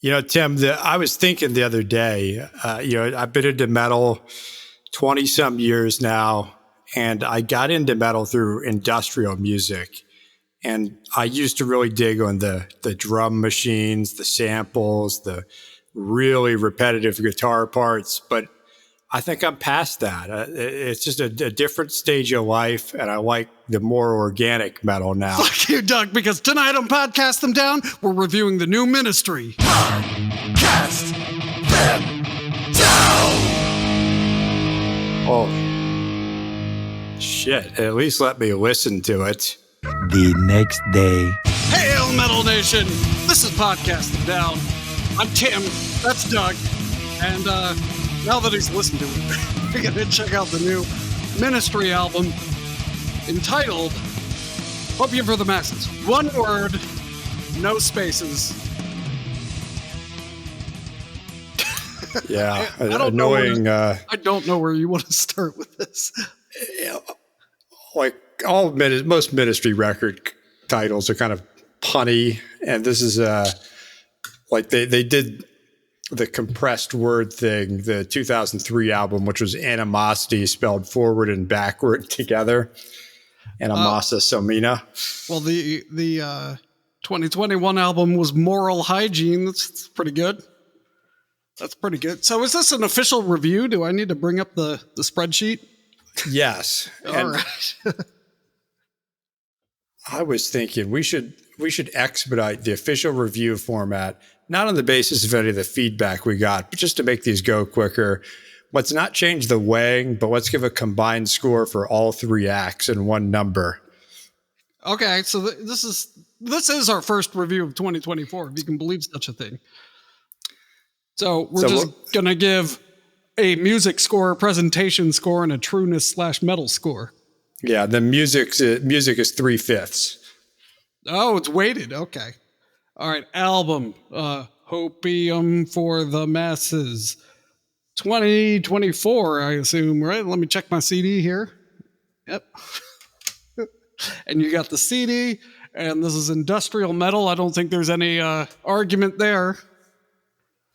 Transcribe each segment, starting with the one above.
Tim, I was thinking the other day, I've been into metal 20 some years now, and I got into metal through industrial music. And I used to really dig on the drum machines, the samples, the really repetitive guitar parts. But I think I'm past that. It's just a different stage of life, and I like the more organic metal now. Fuck you, Doug, because tonight on Podcast Them Down, we're reviewing the new Ministry. Podcast Them Down! Oh, shit. At least let me listen to it. The next day. Hail, Metal Nation! This is Podcast Them Down. I'm Tim. That's Doug. And, now that he's listened to it, we're going to check out the new Ministry album entitled Hopium for the Masses. One word, no spaces. Yeah, I don't annoying. I don't know where you want to start with this. Like most Ministry record titles are kind of punny, and this is like they did the compressed word thing, the 2003 album, which was Animosity spelled forward and backward together. Animasa Somina. Well, the 2021 album was Moral Hygiene. That's pretty good. That's pretty good. So is this an official review? Do I need to bring up the spreadsheet? Yes. All right. I was thinking we should expedite the official review format, not on the basis of any of the feedback we got, but just to make these go quicker. Let's not change the weighing, but let's give a combined score for all three acts and one number. Okay, so this is our first review of 2024, if you can believe such a thing. So we're just going to give a music score, a presentation score, and a trueness/metal score. Yeah, the music is 3/5. Oh, it's weighted. Okay. All right. Album. Hopium for the Masses. 2024, I assume, right? Let me check my CD here. Yep. And you got the CD, and this is industrial metal. I don't think there's any argument there.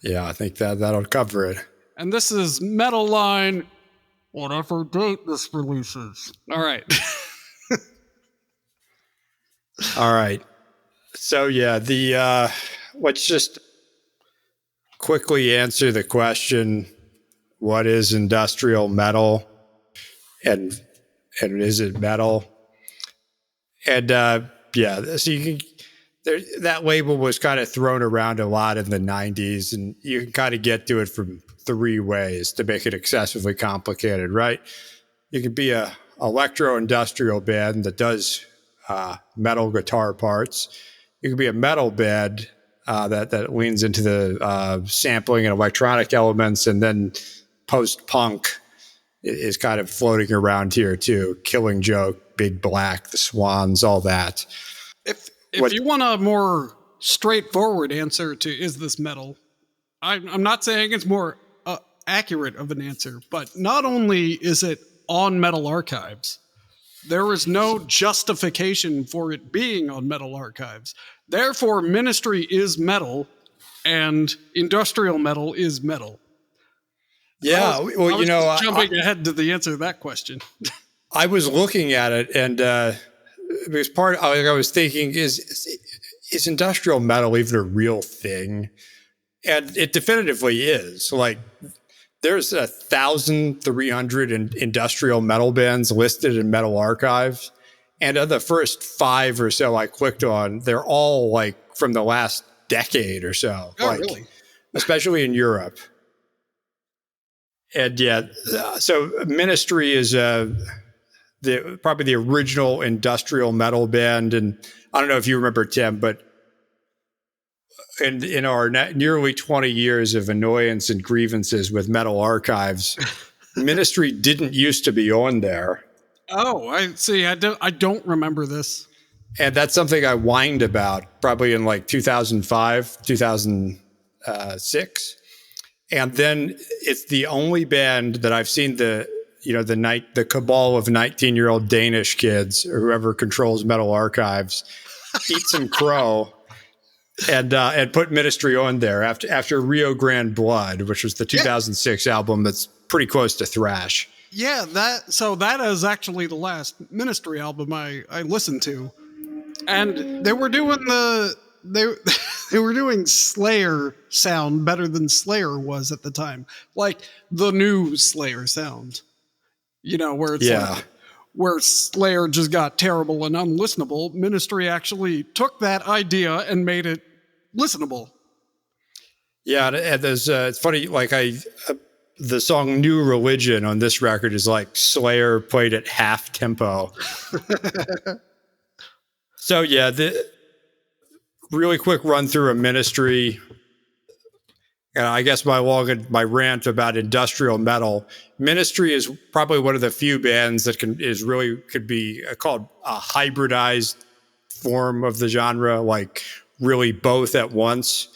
Yeah, I think that'll cover it. And this is Metal Line, whatever date this releases. All right. All right. So yeah, let's just quickly answer the question: what is industrial metal, and is it metal? And so you can. That label was kind of thrown around a lot in the 90s, and you can kind of get to it from three ways to make it excessively complicated, right? You can be a electro-industrial band that does metal guitar parts. You can be a metal band that leans into the sampling and electronic elements, and then post-punk is kind of floating around here too. Killing Joke, Big Black, The Swans, all that. If you want a more straightforward answer to is this metal, I'm not saying it's more accurate of an answer, but not only is it on Metal Archives, there is no justification for it being on Metal Archives. Therefore, Ministry is metal, and industrial metal is metal. Yeah, jumping ahead to the answer to that question. I was looking at it, and because I was thinking, is industrial metal even a real thing? And it definitively is. Like, there's 1,300 industrial metal bands listed in Metal Archives, and of the first 5 or so I clicked on, they're all like from the last decade or so. Oh, really? Especially in Europe. And yeah, so Ministry is probably the original industrial metal band. And I don't know if you remember, Tim, but in our nearly 20 years of annoyance and grievances with Metal Archives, Ministry didn't used to be on there. Oh, I see. I don't remember this. And that's something I whined about probably in like 2005, 2006. And then it's the only band that I've seen the cabal of 19-year-old Danish kids or whoever controls Metal Archives eat some crow and put Ministry on there after Rio Grande Blood, which was the 2006 album that's pretty close to thrash. Yeah, that is actually the last Ministry album I listened to, and they were doing they were doing Slayer sound better than Slayer was at the time, like the new Slayer sound, where it's like, where Slayer just got terrible and unlistenable. Ministry actually took that idea and made it listenable. Yeah, and there's it's funny, like the song New Religion on this record is like Slayer played at half tempo. So yeah, the really quick run through of Ministry. And I guess my rant about industrial metal. Ministry is probably one of the few bands that could be called a hybridized form of the genre, like really both at once.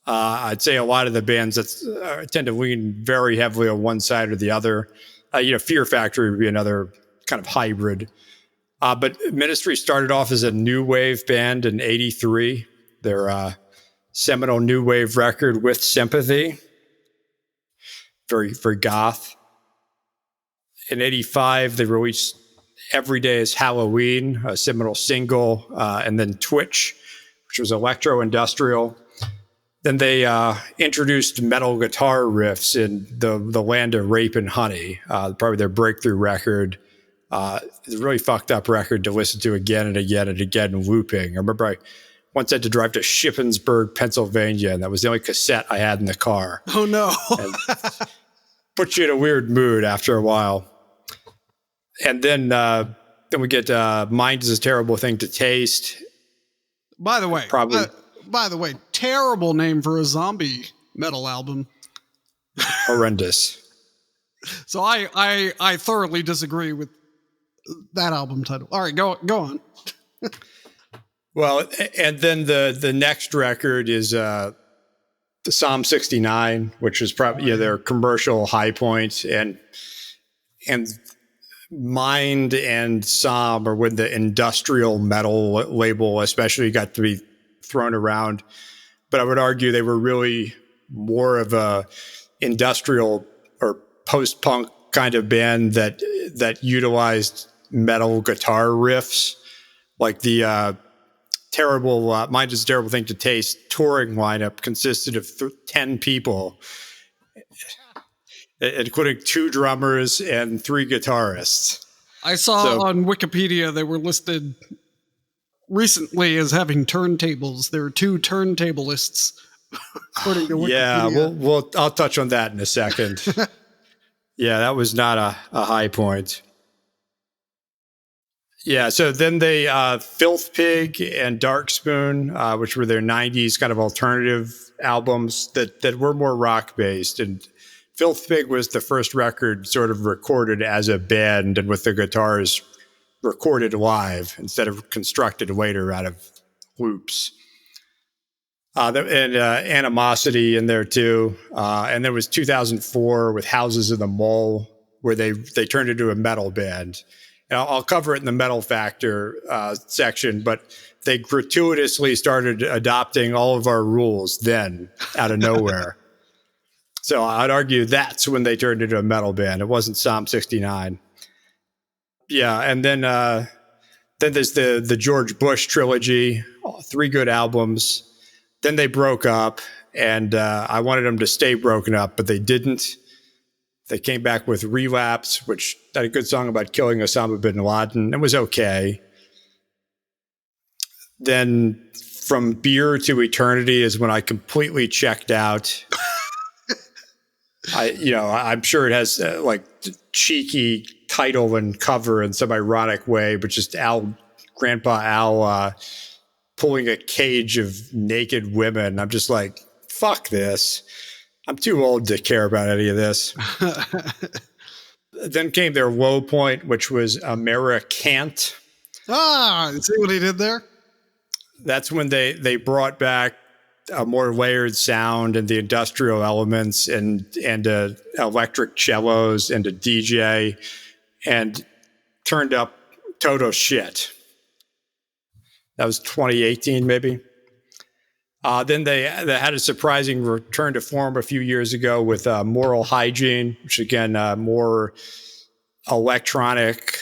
I'd say a lot of the bands that tend to lean very heavily on one side or the other. Fear Factory would be another kind of hybrid. But Ministry started off as a new wave band in '83. Their seminal new wave record, With Sympathy, very, very goth. In '85, they released Every Day is Halloween, a seminal single, and then Twitch, which was electro-industrial. Then they introduced metal guitar riffs in the Land of Rape and Honey, probably their breakthrough record. It's a really fucked up record to listen to again and again and again, looping. I remember I once had to drive to Shippensburg, Pennsylvania, and that was the only cassette I had in the car. Oh, no. Put you in a weird mood after a while. And then we get Mind is a Terrible Thing to Taste. By the way, terrible name for a zombie metal album. Horrendous. So I thoroughly disagree with that album title. All right, go on. Well, and then the next record is the Psalm 69, which is probably their commercial high point, and Mind and Psalm are when the industrial metal label especially got to be thrown around. But I would argue they were really more of a industrial or post-punk kind of band that utilized metal guitar riffs, like the Mind is a Terrible Thing to Taste touring lineup consisted of 10 people, including 2 drummers and 3 guitarists. I saw on Wikipedia they were listed recently as having turntables. There are 2 turntablists, according to Wikipedia. Yeah, I'll touch on that in a second. Yeah, that was not a high point. Yeah, so then they Filth Pig and Dark Spoon, which were their 90s kind of alternative albums that were more rock based. And Filth Pig was the first record sort of recorded as a band and with the guitars recorded live instead of constructed later out of loops. And Animosity in there too. And there was 2004 with Houses of the Mole, where they turned into a metal band. And I'll cover it in the Metal Factor section, but they gratuitously started adopting all of our rules then out of nowhere. So I'd argue that's when they turned into a metal band. It wasn't Psalm 69. Yeah, and then there's the George Bush trilogy, 3 good albums. Then they broke up, and I wanted them to stay broken up, but they didn't. They came back with Relapse, which had a good song about killing Osama bin Laden. It was okay. Then From Beer to Eternity is when I completely checked out. I'm sure it has like cheeky title and cover in some ironic way, but just Grandpa Al pulling a cage of naked women. I'm just like, fuck this. I'm too old to care about any of this. Then came their low point, which was Americant. See what he did there? That's when they brought back a more layered sound and the industrial elements and electric cellos and a DJ and turned up total shit. That was 2018, maybe. Then they had a surprising return to form a few years ago with Moral Hygiene, which again, more electronic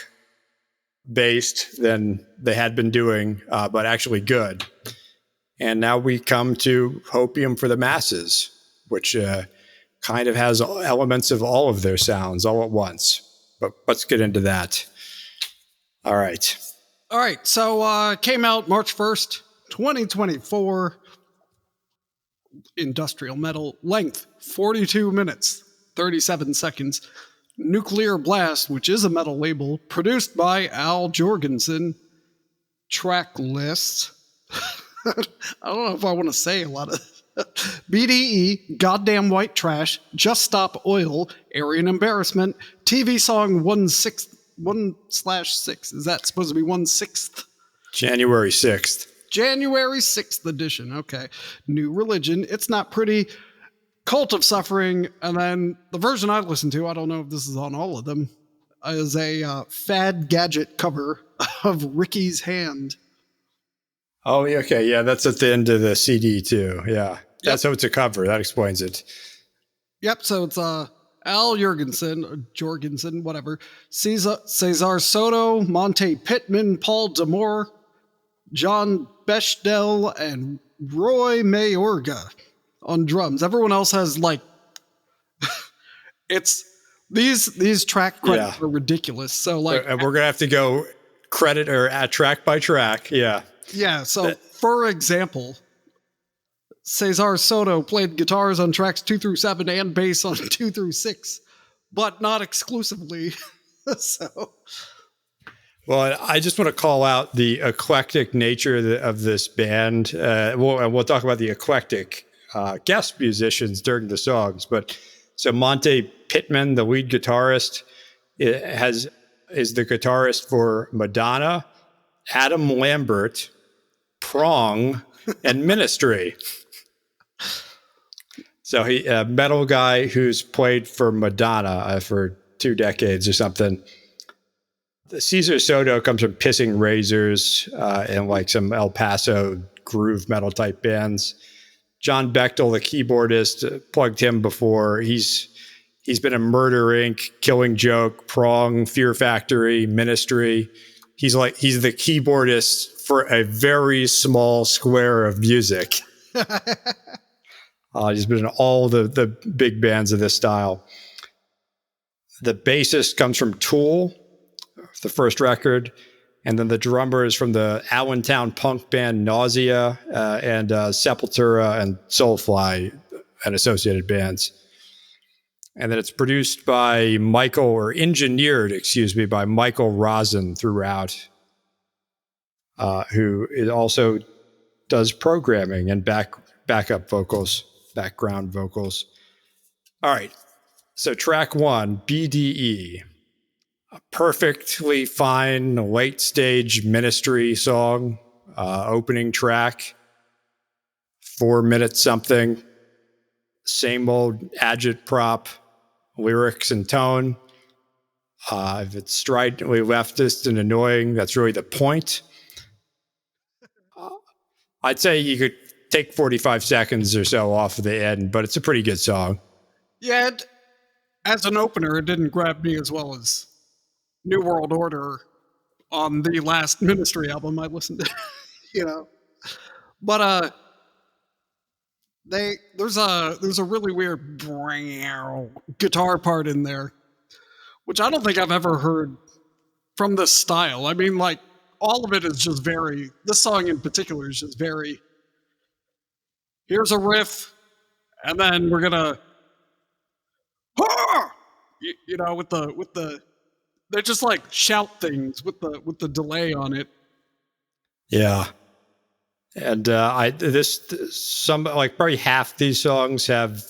based than they had been doing, but actually good. And now we come to Hopium for the Masses, which kind of has elements of all of their sounds all at once. But let's get into that. All right. So came out March 1st, 2024. Industrial metal. Length, 42 minutes, 37 seconds. Nuclear Blast, which is a metal label. Produced by Al Jorgensen. Track list. I don't know if I want to say a lot of BDE, Goddamn White Trash, Just Stop Oil, Aryan Embarrassment, TV song 1/6. Is that supposed to be 1/6? January 6th. January 6th edition. Okay. New Religion, It's Not Pretty, Cult of Suffering, and then the version I listened to, I don't know if this is on all of them, is a Fad Gadget cover of Ricky's Hand. Oh, okay. Yeah, that's at the end of the CD too. Yeah. That's how it's a cover. That explains it. Yep. So it's Al Jorgensen, whatever. Cesar Soto, Monte Pittman, Paul D'Amour, John Bechdel, and Roy Mayorga on drums. Everyone else has like it's these track credits are ridiculous. So like, and we're gonna have to go credit or at track by track. Yeah. Yeah. So for example, Cesar Soto played guitars on tracks 2 through 7 and bass on 2 through 6, but not exclusively. So. Well, I just want to call out the eclectic nature of this band. And we'll talk about the eclectic guest musicians during the songs. But so Monte Pittman, the lead guitarist, is the guitarist for Madonna, Adam Lambert, Prong, and Ministry. So he a metal guy who's played for Madonna for 2 decades or something. Cesar Soto comes from Pissing Razors and like some El Paso groove metal type bands. John Bechtel, the keyboardist, plugged him before. He's been in Murder Inc., Killing Joke, Prong, Fear Factory, Ministry. He's the keyboardist for a very small square of music. He's been in all the big bands of this style. The bassist comes from Tool, the first record, and then the drummer is from the Allentown punk band Nausea and Sepultura and Soulfly and associated bands. And then it's produced by engineered by Michael Rosen throughout, who also does programming and background vocals. All right. So track 1, BDE, a perfectly fine late stage Ministry song, opening track, 4 minutes something, same old agitprop lyrics and tone. If it's stridently leftist and annoying, that's really the point. I'd say you could take 45 seconds or so off of the end, but it's a pretty good song. Yeah, as an opener, it didn't grab me as well as New World Order on the last Ministry album I listened to, But there's a really weird guitar part in there, which I don't think I've ever heard from this style. I mean, like, all of it is just this song in particular is just very, here's a riff, and then we're gonna, with the, they just like shout things with the delay on it. Yeah. And probably half these songs have,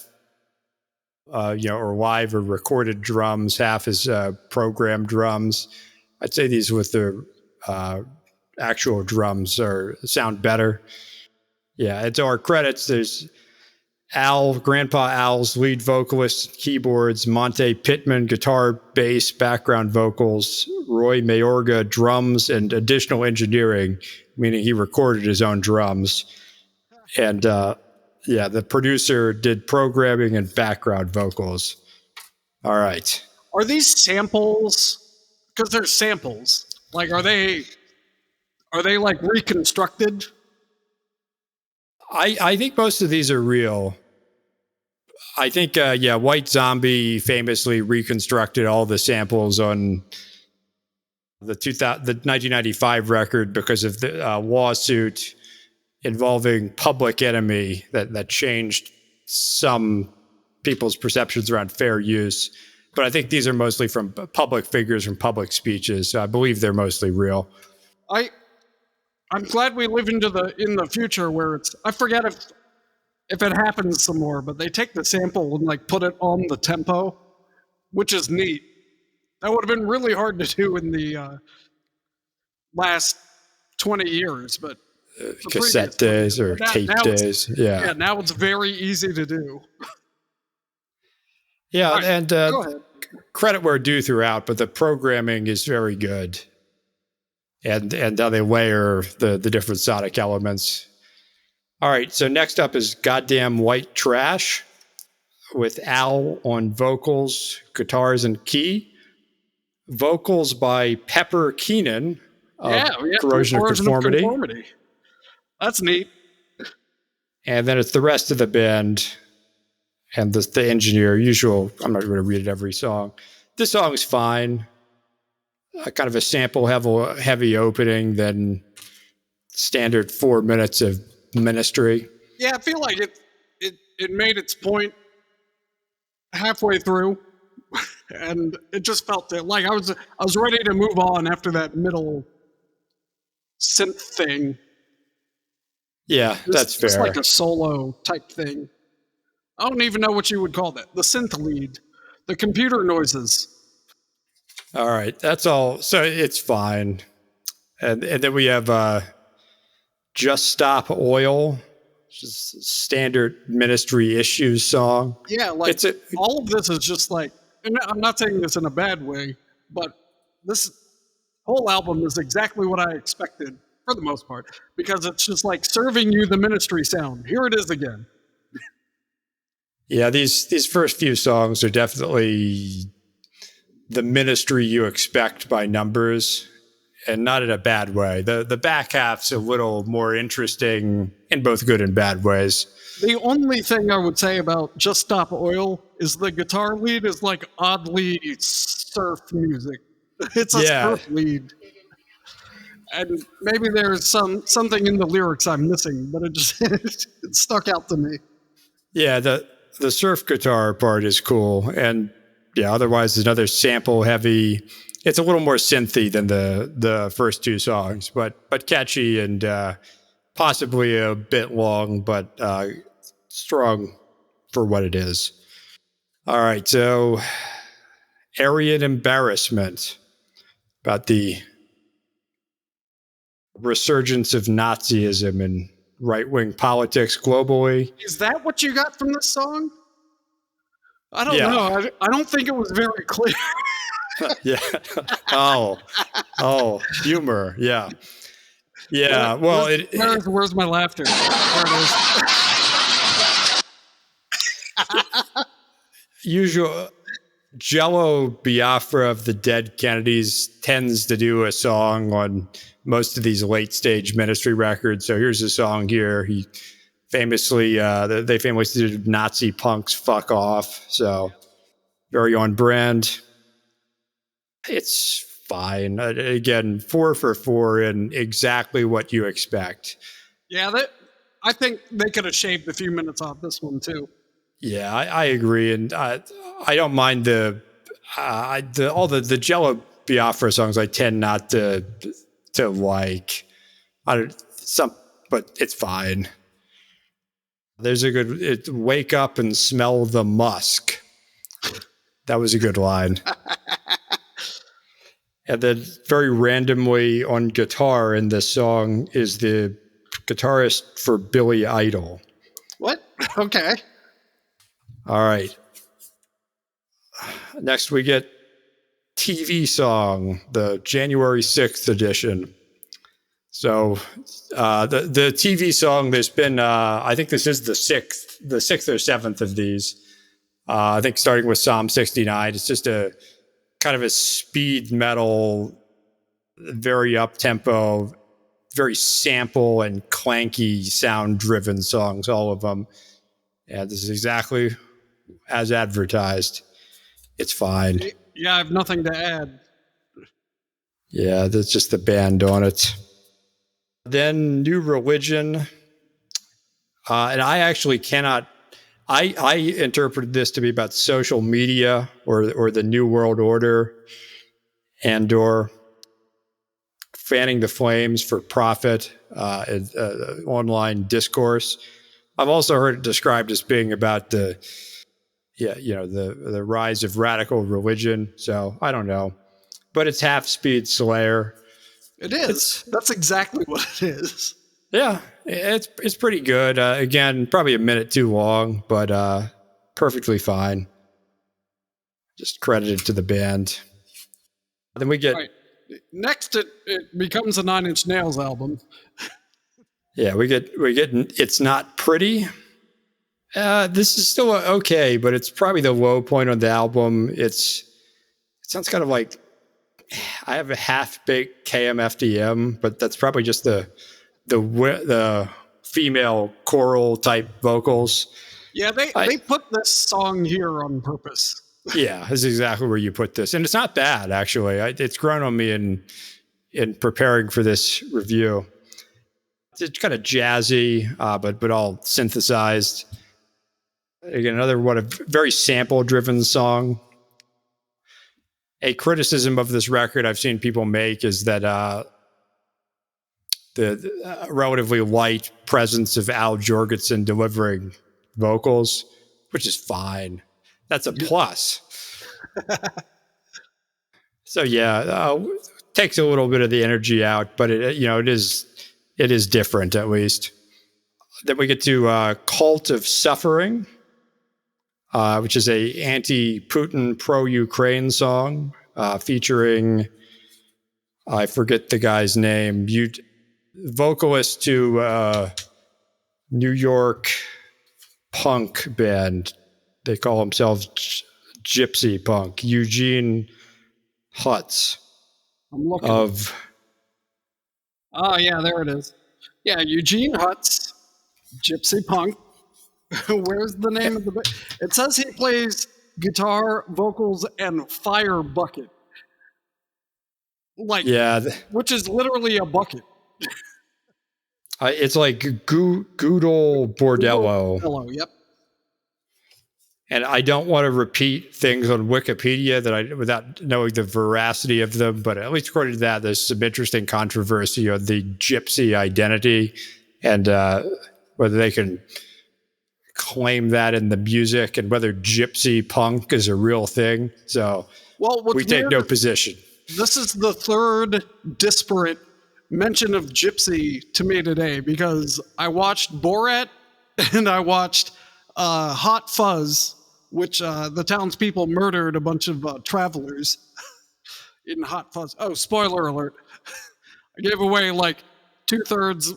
or live or recorded drums, half is programmed drums. I'd say these with the actual drums sound better. Yeah, and to our credits, there's Grandpa Al's lead vocalist, keyboards, Monte Pittman, guitar, bass, background vocals, Roy Mayorga, drums, and additional engineering, meaning he recorded his own drums. And the producer did programming and background vocals. All right. Are these samples? Because they're samples. Like, are they like reconstructed? I think most of these are real. I think, White Zombie famously reconstructed all the samples on the 1995 record because of the lawsuit involving Public Enemy that changed some people's perceptions around fair use. But I think these are mostly from public figures, from public speeches. So I believe they're mostly real. I'm glad we live in the future where it's, I forget if it happens some more, but they take the sample and like put it on the tempo, which is neat. That would have been really hard to do in the last 20 years, but cassette days or tape days. Yeah. Now it's very easy to do. Yeah, right, and credit where due throughout, but the programming is very good. And how they layer the different sonic elements. All right, so next up is Goddamn White Trash with Al on vocals, guitars, and key. Vocals by Pepper Keenan of Corrosion of Conformity. That's neat. And then it's the rest of the band and the engineer. Usual, I'm not going to read it every song. This song's fine. Kind of a sample heavy opening, then standard 4 minutes of Ministry. Yeah, I feel like it made its point halfway through, and it just felt like I was ready to move on after that middle synth thing. Yeah, that's fair. It's like a solo type thing. I don't even know what you would call that. The synth lead, the computer noises. All right, that's all. So it's fine. And then we have Just Stop Oil, just a standard Ministry Issues song. Yeah, like all of this is just like, and I'm not saying this in a bad way, but this whole album is exactly what I expected for the most part, because it's just like serving you the Ministry sound. Here it is again. Yeah, these first few songs are definitely the Ministry you expect by numbers, and not in a bad way. The back half's a little more interesting in both good and bad ways. The only thing I would say about Just Stop Oil is the guitar lead is like oddly surf music. It's a surf lead. And maybe there's something in the lyrics I'm missing, but it just it stuck out to me. Yeah, the surf guitar part is cool, and yeah, otherwise another sample heavy. It's a little more synthy than the first two songs, but catchy and possibly a bit long, but strong for what it is. All right, so Aryan Embarrassment, about the resurgence of Nazism and right-wing politics globally. Is that what you got from this song? I don't know. I don't think it was very clear. Yeah. Oh, humor. Yeah. Yeah. Well, where's my laughter? There it is. Usual Jello Biafra of the Dead Kennedys tends to do a song on most of these late stage Ministry records. So here's a song here. He famously, they famously did Nazi Punks Fuck Off. So very on brand. It's fine. Again, 4 for 4 and exactly what you expect. Yeah, I think they could have shaved a few minutes off this one too. Yeah, I agree, and I don't mind all the Jello Biafra songs. I tend not to like. But it's fine. There's a good wake up and smell the musk. That was a good line. And then very randomly on guitar in this song is the guitarist for Billy Idol. What? Okay. All right. Next we get TV song, the January 6th edition. So the TV song, there's been I think this is the sixth or seventh of these. I think starting with Psalm 69, it's just a kind of a speed metal, very up tempo, very sample and clanky sound driven songs, all of them. And this is exactly as advertised. It's fine. Yeah, I have nothing to add. Yeah, that's just the band on it. Then New Religion. And I actually cannot, I interpreted this to be about social media or the New World Order or fanning the flames for profit, online discourse. I've also heard it described as being about the rise of radical religion. So I don't know, but it's half speed Slayer. It is. That's exactly what it is. Yeah, it's pretty good. Again, probably a minute too long, but perfectly fine. Just credited to the band. Then we get next. It becomes a Nine Inch Nails album. Yeah, we get. It's Not Pretty. This is still okay, but it's probably the low point on the album. It sounds kind of like I have a half-baked KMFDM, but that's probably just the female choral type vocals. Yeah, they put this song here on purpose. Yeah, that's exactly where you put this, and it's not bad actually. It's grown on me in preparing for this review. It's kind of jazzy, but all synthesized. Again, another one, a very sample-driven song. A criticism of this record I've seen people make is that the relatively light presence of Al Jorgensen delivering vocals, which is fine. That's a plus. So yeah, takes a little bit of the energy out, but it is different at least. Then we get to Cult of Suffering, which is a anti-Putin, pro-Ukraine song featuring, I forget the guy's name, vocalist to New York punk band. They call themselves Gypsy Punk. Eugene Hutz. I'm looking. Oh yeah, there it is. Yeah, Eugene Hutz, Gypsy Punk. Where's the name of the band? It says he plays guitar, vocals, and fire bucket. Which is literally a bucket. It's like Goodle Bordello. Hello, yep. And I don't want to repeat things on Wikipedia without knowing the veracity of them, but at least according to that, there's some interesting controversy on the gypsy identity and whether they can claim that in the music and whether gypsy punk is a real thing. So we take no position. This is the third disparate mention of gypsy to me today because I watched Borat and I watched Hot Fuzz, which the townspeople murdered a bunch of travelers in Hot Fuzz. Oh, spoiler alert. I gave away like 2/3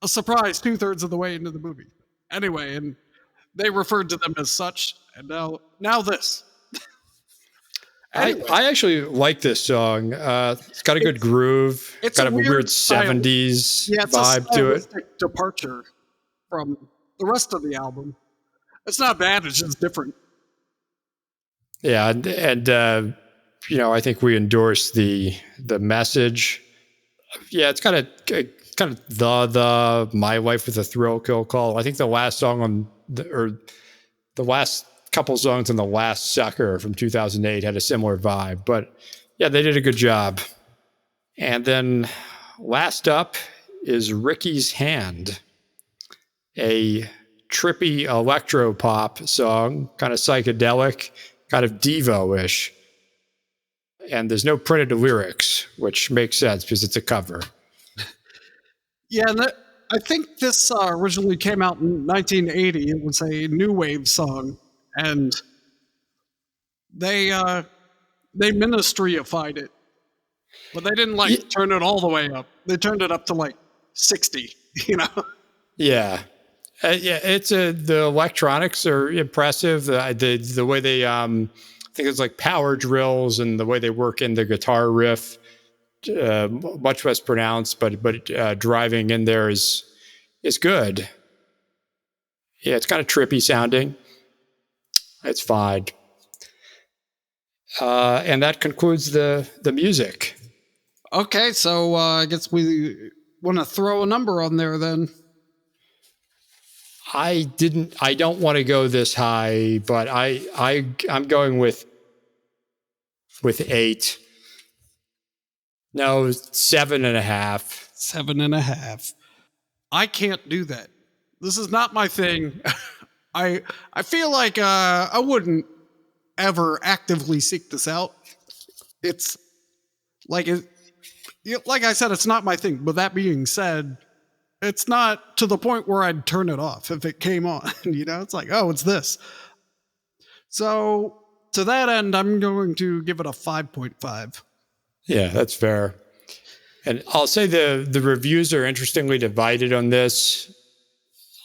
of the way into the movie. Anyway, and they referred to them as such, and now this. Anyway. I actually like this song. It's got a good groove. It's got a weird 70s vibe to it. Departure from the rest of the album. It's not bad. It's just different. Yeah, and I think we endorse the message. Yeah, it's kind of the My Life with a Thrill Kill Call. I think the last song the last couple songs on the last Sucker from 2008 had a similar vibe. But yeah, they did a good job. And then last up is Ricky's Hand, a trippy electro pop song, kind of psychedelic, kind of Devo-ish. And there's no printed lyrics, which makes sense because it's a cover. Yeah, I think this originally came out in 1980. It was a new wave song, and they ministryified it. But they didn't like turn it all the way up. They turned it up to like 60, you know? Yeah. Yeah, the electronics are impressive. The way they I think it's like power drills and the way they work in the guitar riff, much less pronounced, but driving in there is good. Yeah, it's kind of trippy sounding. It's fine. And that concludes the music. Okay, so I guess we want to throw a number on there then. I don't want to go this high, but I'm going with 8. No, 7.5. 7.5. I can't do that. This is not my thing. I feel like I wouldn't ever actively seek this out. It's like like I said, it's not my thing. But that being said, it's not to the point where I'd turn it off if it came on. You know, it's like, oh, it's this. So to that end, I'm going to give it a 5.5. Yeah, that's fair. And I'll say the reviews are interestingly divided on this.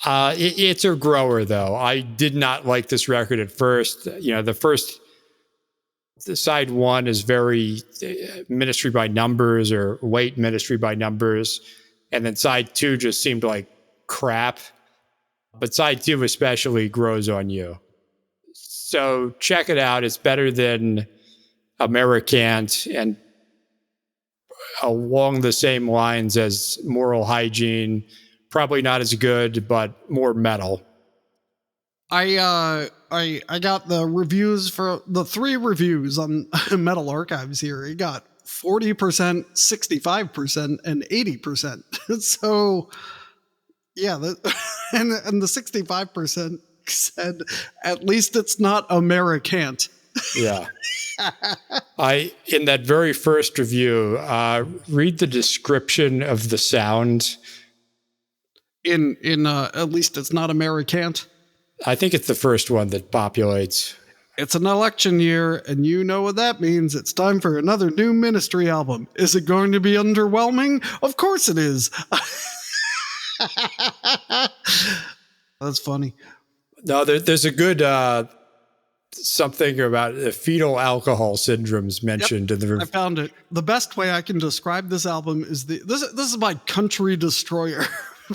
It's a grower, though. I did not like this record at first. You know, the side 1 is very ministry by numbers or late ministry by numbers. And then side 2 just seemed like crap. But side 2 especially grows on you. So check it out. It's better than Americant and along the same lines as Moral Hygiene. Probably not as good, but more metal. I got the reviews for the 3 reviews on Metal Archives here. It got 40%, 65%, and 80%. So yeah, and the 65% said at least it's not Americant. Yeah. In that very first review, read the description of the sound. In at least it's not Americant. I think it's the first one that populates. It's an election year, and you know what that means. It's time for another new Ministry album. Is it going to be underwhelming? Of course it is. That's funny. No, there's a good something about fetal alcohol syndromes mentioned in the review. I found it. The best way I can describe this album is this is my country destroyer.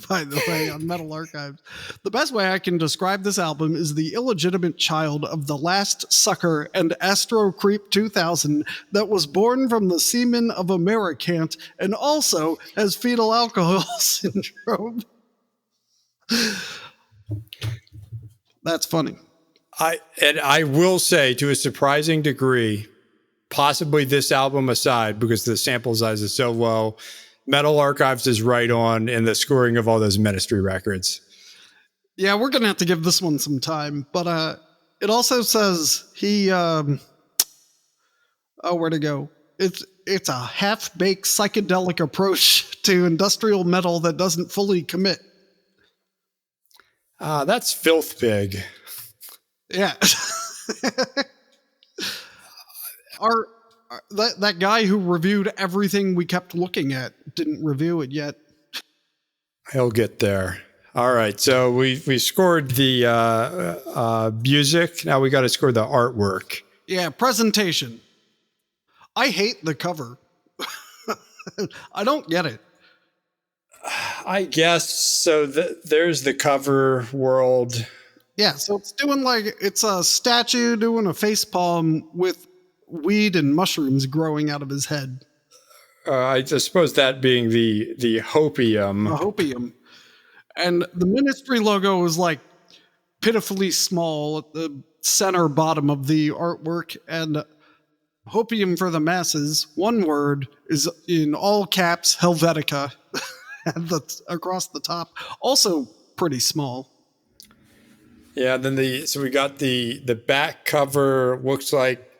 By the way, on Metal Archives. The best way I can describe this album is the illegitimate child of the Last Sucker and Astro Creep 2000 that was born from the semen of Americant and also has fetal alcohol syndrome. That's funny. I will say, to a surprising degree, possibly this album aside, because the sample size is so low, Metal Archives is right on in the scoring of all those Ministry records. Yeah, we're going to have to give this one some time. But it also says he... where'd it go? It's a half-baked psychedelic approach to industrial metal that doesn't fully commit. That's filth big. Yeah. That guy who reviewed everything we kept looking at didn't review it yet. He'll get there. All right, so we scored the music. Now we got to score the artwork. Yeah, presentation. I hate the cover. I don't get it. I guess so. There's the cover world. Yeah, so it's a statue doing a facepalm with weed and mushrooms growing out of his head. I suppose that being the hopium. The hopium. And the Ministry logo is like pitifully small at the center bottom of the artwork. And Hopium for the Masses, one word, is in all caps Helvetica across the top. Also pretty small. Yeah, then so we got the back cover, looks like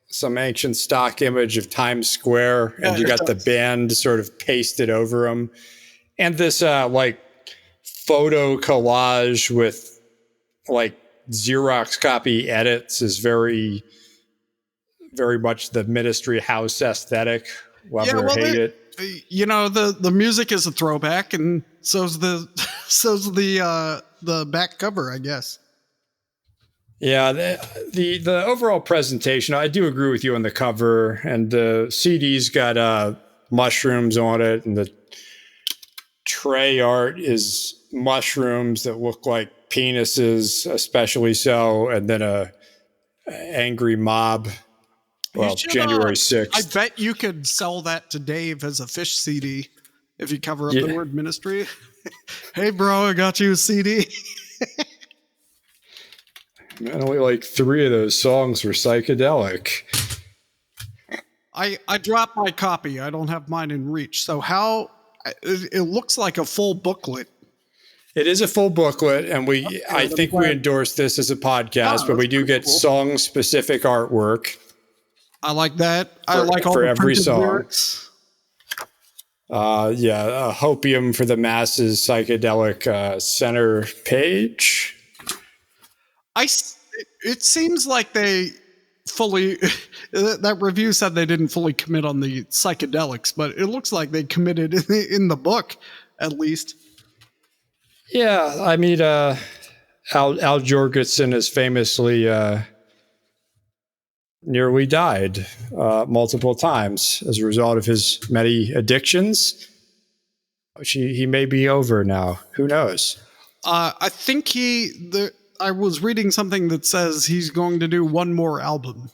some ancient stock image of Times Square, and you got the band sort of pasted over them. And this like photo collage with like Xerox copy edits is very, very much the Ministry house aesthetic. love it or hate it. The music is a throwback, and so's the back cover, I guess. Yeah, the overall presentation, I do agree with you on the cover, and the CD's got mushrooms on it, and the tray art is mushrooms that look like penises, especially so, and then a angry mob. Well, January 6th. I bet you could sell that to Dave as a fish CD if you cover up the word ministry. Hey, bro, I got you a CD. Man, only like 3 of those songs were psychedelic. I dropped my copy. I don't have mine in reach. So it looks like a full booklet. It is a full booklet, and I think we endorse this as a podcast, but we do get song-specific artwork. I like that. I like all for the every song. Lyrics. Hopium for the Masses psychedelic center page. It seems like they fully. That review said they didn't fully commit on the psychedelics, but it looks like they committed in the book, at least. Yeah, I mean, Al Jorgensen has famously nearly died multiple times as a result of his many addictions. He may be over now. Who knows? I think I was reading something that says he's going to do one more album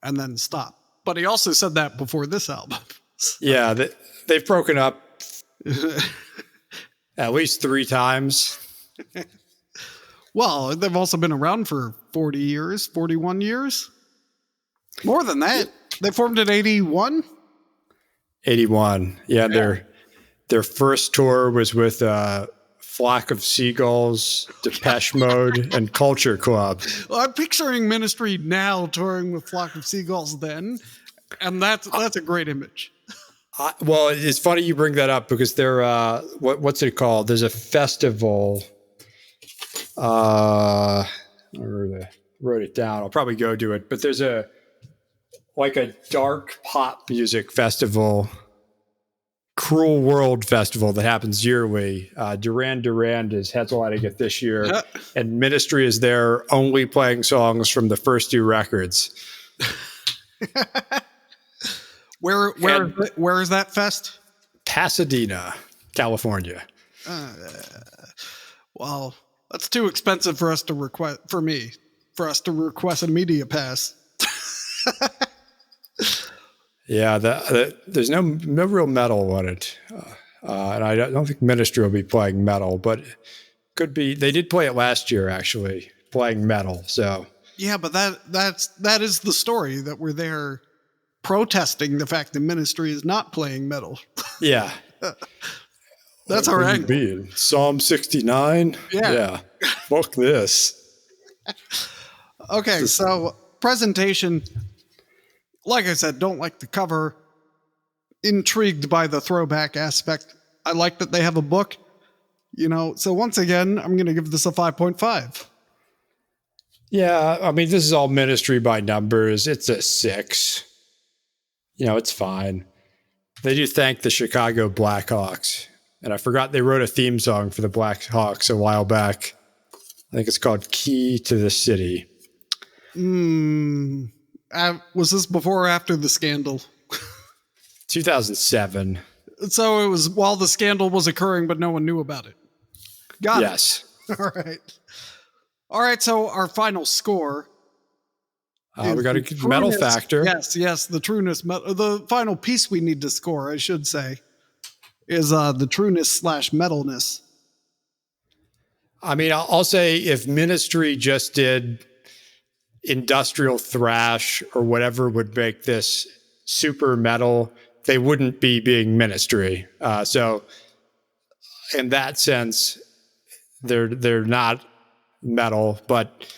and then stop. But he also said that before this album. Yeah, they've broken up at least 3 times. Well, they've also been around for 40 years, 41 years. More than that. They formed in 81? 81. Yeah, their first tour was with Flock of Seagulls, Depeche Mode, and Culture Club. Well, I'm picturing Ministry now touring with Flock of Seagulls then, and that's a great image. Well, it's funny you bring that up because they're what's it called? There's a festival. I wrote it down. I'll probably go do it. But there's a dark pop music festival, Cruel World Festival, that happens yearly. Duran Duran is headlining it this year, and Ministry is there only playing songs from the first 2 records. Where is that fest? Pasadena, California. Well, that's too expensive for us to request. For us to request a media pass. Yeah, there's no real metal on it, and I don't think Ministry will be playing metal, but could be. They did play it last year, actually, playing metal. So yeah, but that is the story, that we're there protesting the fact that Ministry is not playing metal. Yeah. That's all right. Psalm 69? Yeah. Fuck this. Okay, so presentation, like I said, don't like the cover. Intrigued by the throwback aspect. I like that they have a book. So once again, I'm going to give this a 5.5. Yeah, I mean, this is all Ministry by numbers. It's a 6. It's fine. They do thank the Chicago Blackhawks. And I forgot they wrote a theme song for the Blackhawks a while back. I think it's called Key to the City. Was this before or after the scandal? 2007. So it was while the scandal was occurring, but no one knew about it. Got it. Yes. All right, so our final score. We got a metal factor. Yes, the trueness. The final piece we need to score, I should say, is the trueness / metalness. I mean, I'll say if Ministry just did industrial thrash or whatever would make this super metal, they wouldn't be being Ministry. So in that sense, they're not metal, but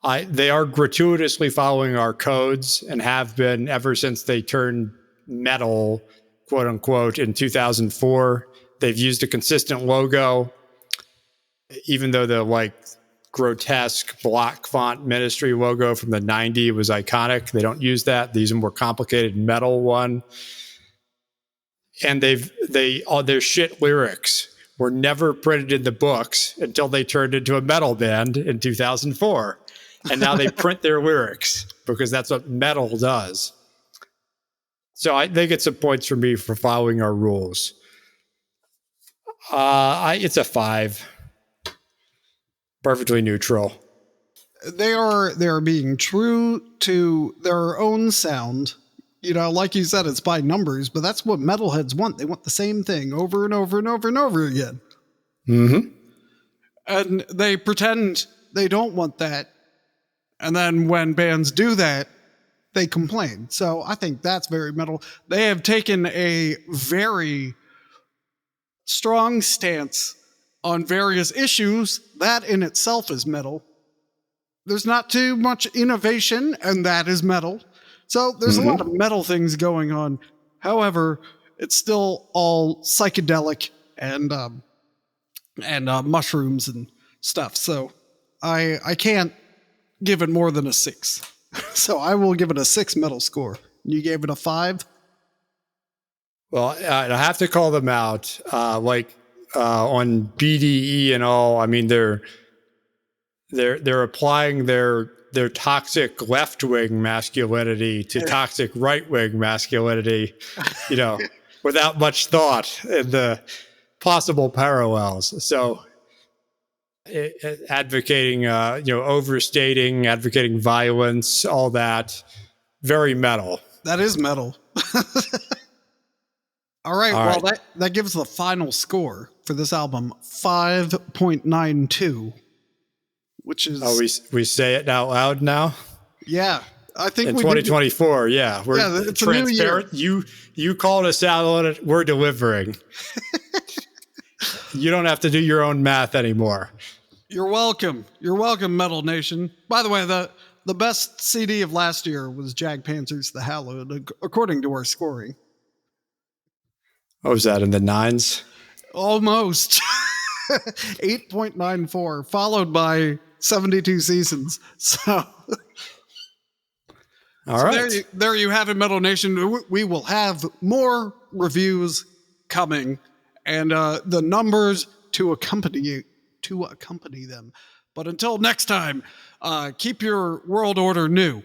they are gratuitously following our codes and have been ever since they turned metal, quote unquote, in 2004. They've used a consistent logo, even though the grotesque block font Ministry logo from the 90s was iconic. They don't use that. They use a more complicated metal one. and all their shit lyrics were never printed in the books until they turned into a metal band in 2004. And now they print their lyrics because that's what metal does. So they get some points from me for following our rules. It's a 5. Perfectly neutral. They are being true to their own sound. You know, like you said, it's by numbers, but that's what metalheads want. They want the same thing over and over and over and over again. Mm-hmm. And they pretend they don't want that. And then when bands do that, they complain. So I think that's very metal. They have taken a very strong stance on various issues. That in itself is metal. There's not too much innovation, and that is metal. So there's a lot of metal things going on. However, it's still all psychedelic and mushrooms and stuff. So I can't give it more than a 6. So I will give it a 6 metal score. You gave it a 5? Well, I have to call them out. On BDE and all, I mean, they're applying their toxic left-wing masculinity to toxic right-wing masculinity, without much thought in the possible parallels. So advocating, overstating, advocating violence, all that, very metal. That is metal. All right. That gives the final score for this album 5.92. Which is we say it out loud now. Yeah, I think in 2024. We're it's transparent. A new year. You called us out on it. We're delivering. You don't have to do your own math anymore. You're welcome. You're welcome, Metal Nation. By the way, the best CD of last year was Jag Panzer's The Hallowed, according to our scoring. What was that, in the 9s? Almost. 8.94, followed by 72 Seasons. So, all right. There you have it, Metal Nation. We will have more reviews coming, and the numbers to accompany them. But until next time, keep your world order new.